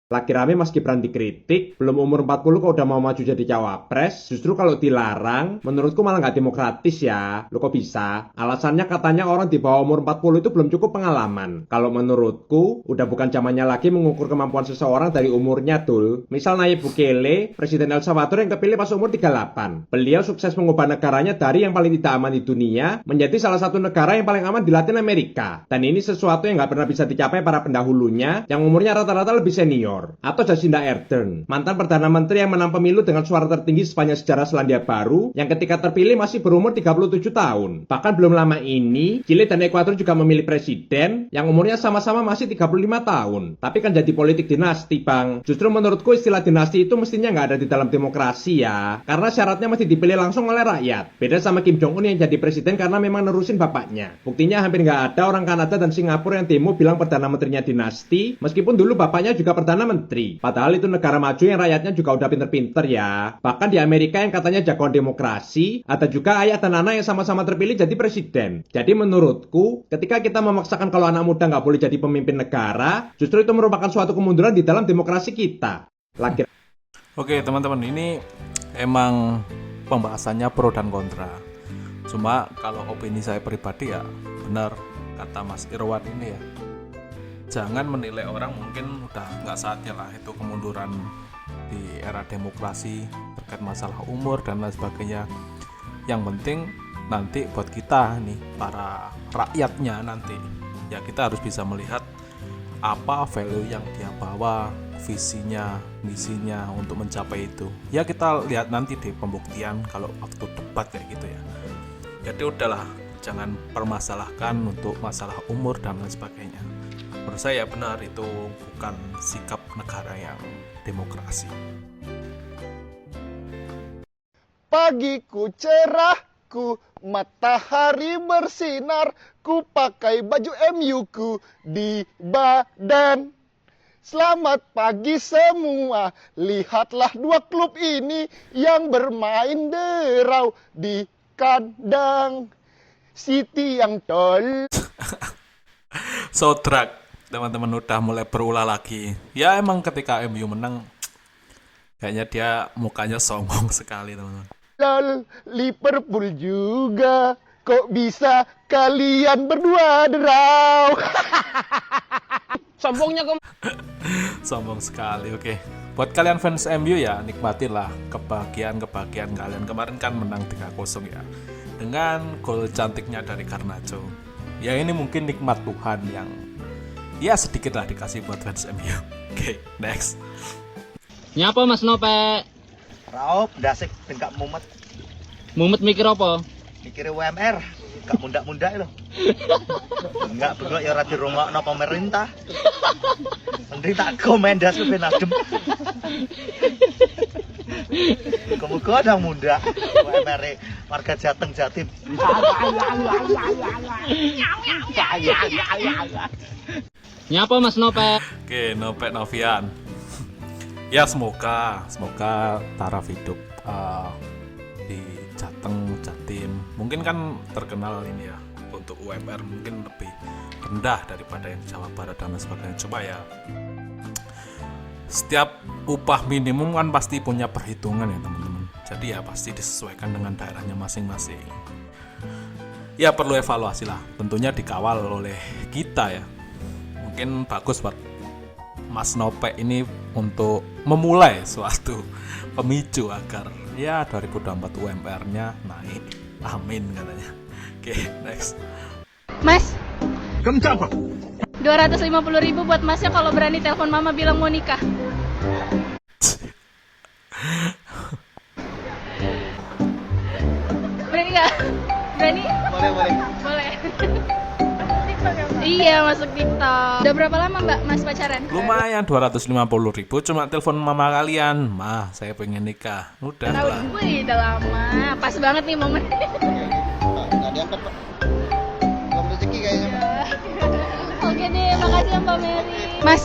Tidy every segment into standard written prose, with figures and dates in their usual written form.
Lagi rame Mas Gibran dikritik, belum umur 40 kok udah mau maju jadi cawapres. Justru kalau dilarang, menurutku malah nggak demokratis ya. Lo kok bisa? Alasannya katanya orang di bawah umur 40 itu belum cukup pengalaman. Kalau menurutku, udah bukan zamannya lagi mengukur kemampuan seseorang dari umurnya, Dul. Misal Nayib Bukele, Presiden El Salvador yang kepilih pas umur 38. Beliau sukses mengubah negaranya dari yang paling tidak aman di dunia, menjadi salah satu negara yang paling aman di Latin Amerika. Dan ini sesuatu yang nggak pernah bisa dicapai para pendahulunya, yang umurnya rata-rata lebih senior. Atau Jacinda Ardern, mantan Perdana Menteri yang menang pemilu dengan suara tertinggi sepanjang sejarah Selandia Baru, yang ketika terpilih masih berumur 37 tahun. Bahkan belum lama ini, Chile dan Ekuador juga memilih presiden yang umurnya sama-sama masih 35 tahun. Tapi kan jadi politik dinasti, Bang. Justru menurutku istilah dinasti itu mestinya nggak ada di dalam demokrasi ya, karena syaratnya masih dipilih langsung oleh rakyat. Beda sama Kim Jong Un yang jadi presiden karena memang nerusin bapaknya. Buktinya hampir nggak ada orang Kanada dan Singapura yang demo bilang Perdana Menterinya dinasti, meskipun dulu bapaknya juga Perdana Menteri. Padahal itu negara maju yang rakyatnya juga udah pinter-pinter ya. Bahkan di Amerika yang katanya jagoan demokrasi, ada juga ayah dan anak yang sama-sama terpilih jadi presiden. Jadi menurutku, ketika kita memaksakan kalau anak muda nggak boleh jadi pemimpin negara, justru itu merupakan suatu kemunduran di dalam demokrasi kita. Lagi. Oke teman-teman, ini emang pembahasannya pro dan kontra. Cuma kalau opini saya pribadi ya benar kata Mas Irwan ini ya, jangan menilai orang mungkin udah nggak saatnya lah itu kemunduran di era demokrasi terkait masalah umur dan lain sebagainya. Yang penting nanti buat kita nih para rakyatnya nanti ya kita harus bisa melihat apa value yang dia bawa, visinya, misinya untuk mencapai itu. Ya kita lihat nanti deh pembuktian kalau waktu debat kayak gitu ya. Jadi udahlah, jangan permasalahkan untuk masalah umur dan lain sebagainya. Menurut saya benar itu bukan sikap negara yang demokrasi. Pagiku cerahku, matahari bersinar, ku pakai baju MU ku di badan. Selamat pagi semua, lihatlah dua klub ini yang bermain derau di kandang. City yang tol. Sodrak, teman-teman udah mulai berulah lagi. Ya emang ketika MU menang, kayaknya dia mukanya songong sekali teman-teman. Lol, Liverpool juga. Kok bisa kalian berdua derau? Sombongnya kamu. Sombong sekali, oke. Buat kalian fans MU ya, nikmatilah kebahagiaan kalian. Kemarin kan menang 3-0 ya. Dengan gol cantiknya dari Garnacho. Ya ini mungkin nikmat Tuhan yang ya sedikit lah dikasih buat fans MU. Oke, next. Nyapa Mas Nope? Raup, dasik, tengkak mumet, Mumet mikir apa? mikir UMR, gak munda-munda lo. Enggak berdua ya rati rumah no pemerintah. Mending tak komendas lebih nasdem. Kamu ada munda UMR warga Jateng Jatim. Nyapa Mas Nope? Oke, Nopek Novian. Ya semoga taraf hidup di Jateng, Jatim mungkin kan terkenal ini ya untuk UMR mungkin lebih rendah daripada yang Jawa Barat dan lain sebagainya. Coba ya, setiap upah minimum kan pasti punya perhitungan ya teman-teman. Jadi ya pasti disesuaikan dengan daerahnya masing-masing. Ya perlu evaluasi lah, tentunya dikawal oleh kita ya. Mungkin bagus buat Mas Nopek ini untuk memulai suatu pemicu agar ya 2024 UMR-nya naik. Amin katanya. Oke, next. Mas, Kenapa? 250.000 buat masnya kalau berani telepon mama bilang mau nikah. Berani nggak? Berani? Boleh. Boleh. Iya, masuk TikTok. Udah berapa lama Mbak Mas pacaran? Lumayan 250.000 cuma telepon mama kalian. Ma, saya pengen nikah. Udah Tahu, lah. wih, udah lama. Pas banget nih momen. Nggak diangkat Pak. Belum rezeki kayaknya. Oke deh, makasih ya Mbak Mary. Mas,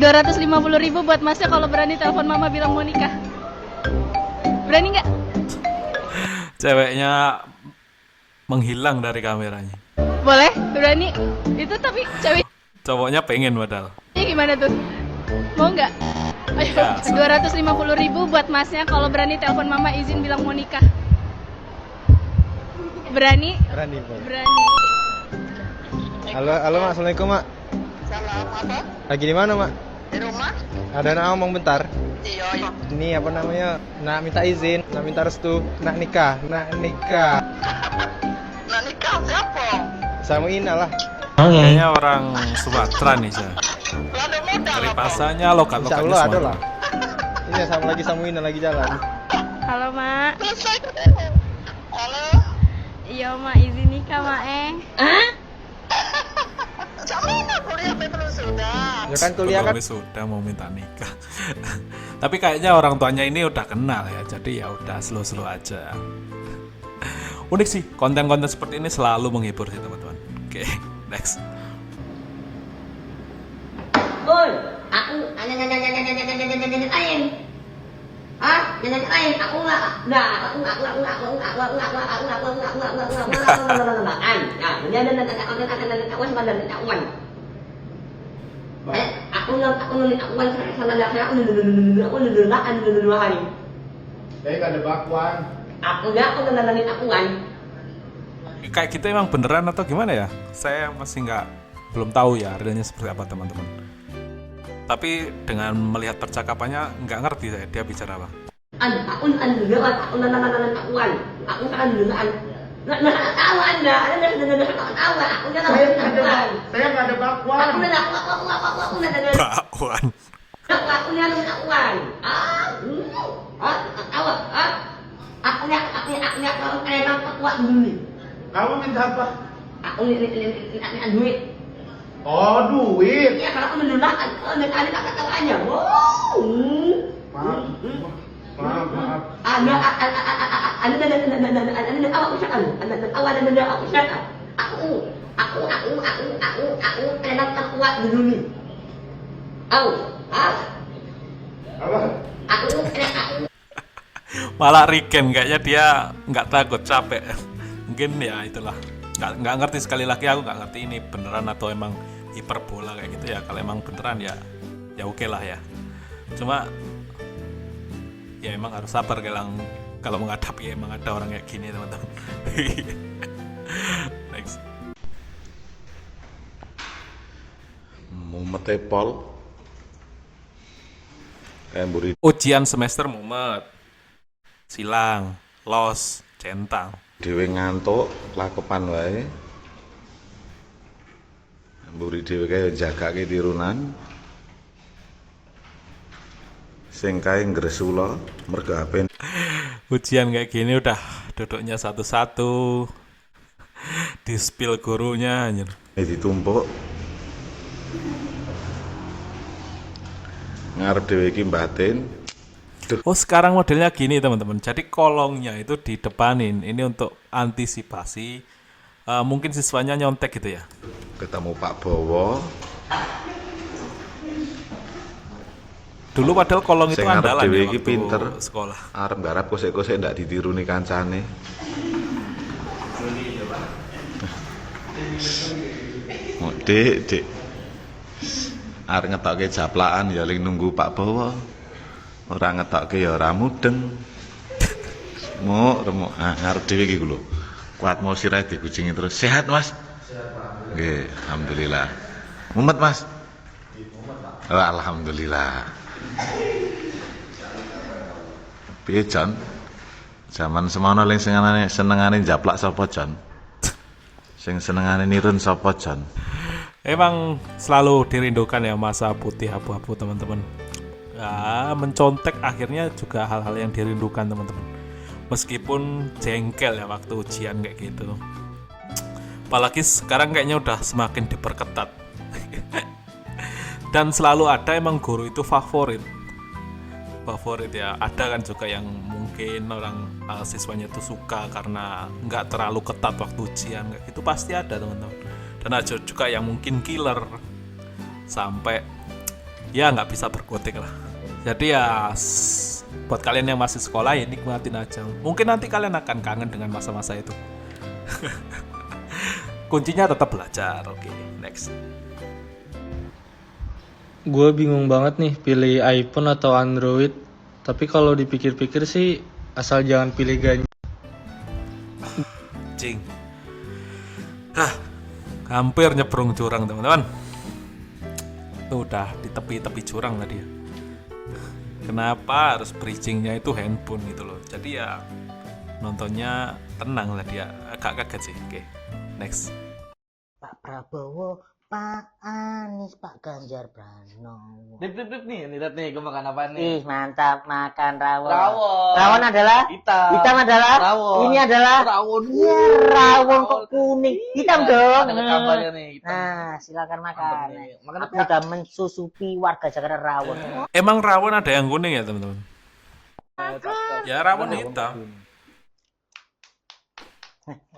250.000 buat masnya kalau berani telepon mama bilang mau nikah. Berani nggak? Ceweknya menghilang dari kameranya. Boleh, berani. Itu tapi ceweknya Cowoknya pengen padahal. gimana tuh? Mau nggak? Ayo, Ya, 250.000 buat masnya kalau berani telepon mama izin bilang mau nikah. Berani? Berani, Pak. Berani. Halo, halo Mak. Assalamualaikum, Mak. Salam apa? Lagi di mana, Mak? Di rumah? Ada nak ngomong bentar. Iya. Ini apa namanya? Nak minta izin, nak minta restu, nak nikah. Nah nikah siapa? Sama Ina lah. Kayaknya orang Sumatera nih saya. Lada modal Dari apa? pasanya lokat-lokatnya Insya Allah ada Sumatera. lah. Ini sama Ina lagi jalan. Halo, Mak. Selesai. Halo. Iya, Mak, izin nikah, Mak. Samina kuliah belum sudah. Ya kan kuliah kan? Belum sudah mau minta nikah. Tapi kayaknya orang tuanya ini udah kenal ya, jadi ya udah slow-slow aja. Unik sih, konten-konten seperti ini selalu menghibur sih teman-teman. Oke, next. Oi, aku aing. Ah, aing, aku nggak, Kayak gitu emang beneran atau gimana ya? Saya masih belum tahu ya realnya seperti apa teman-teman. Tapi dengan melihat percakapannya nggak ngerti saya dia bicara apa. Saya nggak ada bakwan. Bakwan. Kamu minta apa? Aku duit. Oh, duit. Iya, kalau aku menolak, ada kata-katanya. Wow. Maaf. Ada awak usaha. Ada awak usaha. Aku enak kuat dulu nih. Apa? Aku Malah Riken kayaknya dia nggak takut capek. Mungkin ya itulah. Nggak ngerti, sekali lagi aku nggak ngerti ini beneran atau emang hiperbola kayak gitu ya. Kalau emang beneran ya oke lah ya. Cuma ya emang harus sabar kalau menghadapi emang ada orang kayak gini teman-teman. Next. Mumet Pol kayak buri Ujian semester mumet, silang, los, centang. dhewe ngantuk lakepan wae buri dhewe kae jagake tirunan sing kae ngresula mergo HP Ujian kayak gini udah duduknya satu-satu, di spill gurunya anjir. ditumpuk ngarep dhewe iki batin. Oh sekarang modelnya gini teman-teman. Jadi kolongnya itu didepanin. Ini untuk antisipasi mungkin siswanya nyontek gitu ya. Ketemu Pak Bowo Dulu padahal kolong itu sing ngarep andalan dhewe ya iki waktu pinter sekolah. arep garap kosek-kosek ndak ditiruni kancane. Dik. Arep ngetokke japlakan ya ling nunggu Pak Bowo. Ora ngetokke ya ora mudeng. Remuk ngarep dhewe iki lho. Kuat mau sirah dikucingi terus. Sehat, Mas? Sehat, Pak. Nggih, alhamdulillah. Mumet, Mas? Mumet, Pak. Oh, alhamdulillah. Piye, Jon? Zaman semono ling senengane japlak sapa, Jon? Sing senengane nirun sapa, Jon? Emang selalu dirindukan ya masa putih abu-abu teman-teman. Ya, mencontek akhirnya juga hal-hal yang dirindukan teman-teman. Meskipun jengkel ya waktu ujian kayak gitu. Apalagi sekarang kayaknya udah semakin diperketat. Dan selalu ada emang guru itu favorit ya. Ada kan juga yang mungkin orang siswanya itu suka karena nggak terlalu ketat waktu ujian kayak gitu, pasti ada teman-teman. Dan ada juga yang mungkin killer sampai ya nggak bisa berkutik lah. Jadi ya buat kalian yang masih sekolah ya nikmatin aja. Mungkin nanti kalian akan kangen dengan masa-masa itu. Kuncinya tetap belajar. Oke, next. Gue bingung banget nih pilih iPhone atau Android. Tapi kalau dipikir-pikir sih asal jangan pilih ganja. Cing. Hampir nyebrung jurang teman-teman. Tuh udah di tepi-tepi jurang tadi ya. Kenapa harus bridgingnya itu handphone gitu loh. Jadi ya nontonnya tenang lah dia. Agak kaget sih. Oke, next. Pak Prabowo, Pak Anies, Pak Ganjar Pranowo. Dip nih, lihat nih gue makan apa nih? Ih, mantap makan rawon. Rawon. Rawon adalah Hitam. Hitam adalah Rawon. Ini adalah Rawon. Ya, rawon kok kuning. Hitam dong. Ada kabarnya nih. Hitam. Nah, silakan makan. Makan Aku udah mensusupi warga Jakarta rawon. Emang rawon ada yang kuning ya teman-teman? Ya rawon hitam.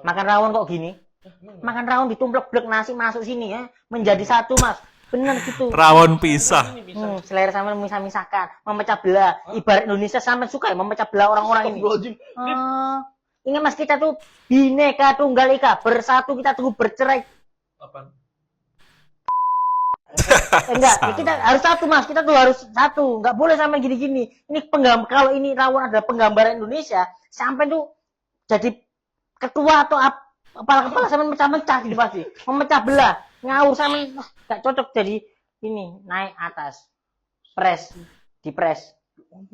Makan rawon kok gini? Makan rawon ditumplek-blek nasi masuk sini ya. Menjadi satu, Mas. Bener gitu. Rawon pisah. Selera sama memisah-misahkan, memecah belah. Ibarat Indonesia sampai suka ya memecah belah orang-orang ini. Ingat Mas, kita tuh Bhinneka Tunggal Ika, bersatu kita tunggu bercerai. Enggak, kita harus satu Mas, kita tuh harus satu, nggak boleh sampai gini-gini. Ini kalau ini rawon adalah penggambaran Indonesia, sampai tuh jadi ketua atau kepala sampai mecah-mecah gitu pasti, memecah belah, ngawur sampai nggak cocok jadi ini naik atas, dipres.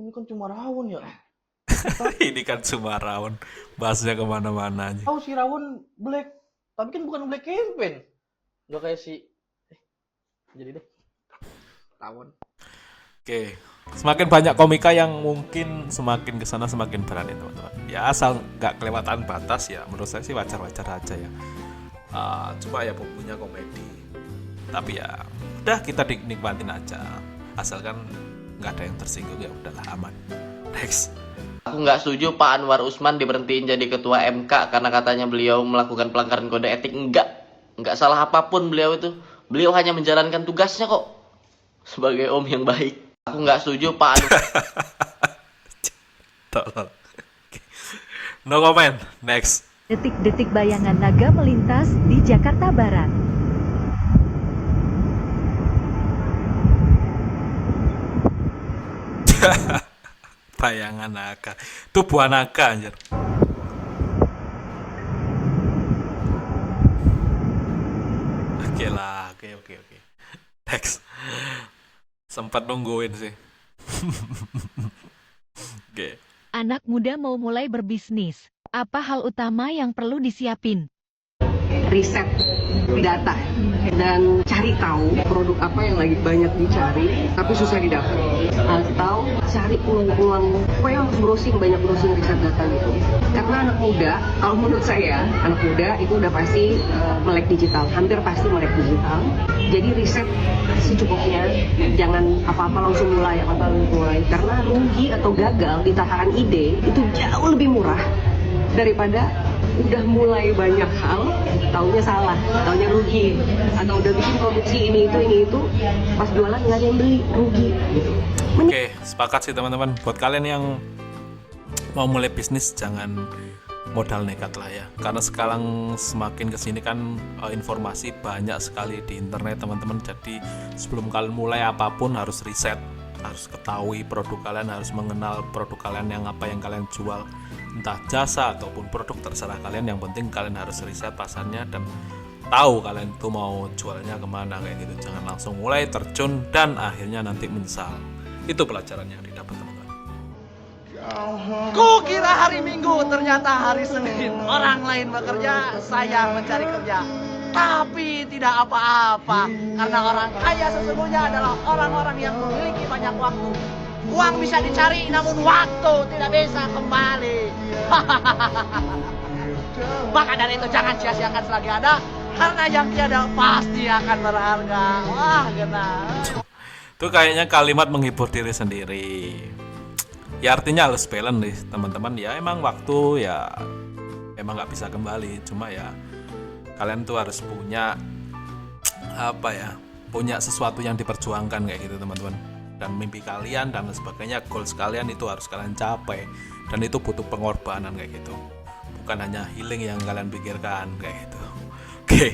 Ini kan cuma rawon ya. Ini kan cuma rawon, bahasnya kemana-mana aja. Tahu si rawon black, tapi kan bukan black campaign. Gak kayak si jadi deh rawon. Oke, semakin banyak komika yang mungkin semakin kesana semakin berani teman-teman. Ya asal nggak kelewatan batas ya, menurut saya sih wajar-wajar aja ya. Cuma ya bumbunya komedi. Tapi ya udah kita nikmatin aja. Asalkan nggak ada yang tersinggung ya udahlah aman. Next. Aku nggak setuju Pak Anwar Usman diberhentiin jadi ketua MK karena katanya beliau melakukan pelanggaran kode etik. Nggak salah apapun beliau itu. Beliau hanya menjalankan tugasnya kok sebagai om yang baik. Aku nggak setuju Pak Anwar. Tolong. No comment. Next. Detik-detik bayangan naga melintas di Jakarta Barat. Bayangan naga. Itu buah naga anjir. Oke lah, oke. Next. Sempat nungguin sih. Oke. Anak muda mau mulai berbisnis. Apa hal utama yang perlu disiapin? Riset data dan cari tahu produk apa yang lagi banyak dicari tapi susah didapat, atau cari peluang-peluang. Pokoknya harus banyak browsing riset data gitu. Karena anak muda, kalau menurut saya anak muda itu udah pasti melek digital, hampir pasti melek digital. Jadi riset secukupnya, jangan apa-apa langsung mulai, karena rugi atau gagal di tataran ide itu jauh lebih murah daripada udah mulai banyak hal, taunya salah, taunya rugi, atau udah bikin produksi ini itu, pas jualan nggak ada yang beli, rugi. Gitu. Oke, sepakat sih teman-teman. Buat kalian yang mau mulai bisnis jangan modal nekat lah ya. Karena sekarang semakin kesini kan informasi banyak sekali di internet teman-teman. Jadi sebelum kalian mulai apapun harus riset, harus ketahui produk kalian, harus mengenal produk kalian yang apa yang kalian jual. Entah jasa ataupun produk terserah kalian, yang penting kalian harus riset pasarnya dan tahu kalian tuh mau jualnya kemana kayak gitu. Jangan langsung mulai terjun dan akhirnya nanti menyesal. Itu pelajaran yang didapat teman-teman. Ku kira hari Minggu, ternyata hari Senin. Orang lain bekerja, saya mencari kerja. Tapi tidak apa-apa, karena orang kaya sesungguhnya adalah orang-orang yang memiliki banyak waktu. Uang bisa dicari, namun waktu tidak bisa kembali. Maka dari itu jangan sia-siakan selagi ada, karena yang tiada pasti akan berharga. Wah, genah. Itu kayaknya kalimat menghibur diri sendiri. Ya artinya harus balance nih teman-teman. Ya emang waktu ya emang nggak bisa kembali. Cuma ya kalian tuh harus punya punya sesuatu yang diperjuangkan kayak gitu teman-teman. Dan mimpi kalian dan sebagainya, goals kalian itu harus kalian capai, dan itu butuh pengorbanan kayak gitu, bukan hanya healing yang kalian pikirkan kayak gitu. Oke.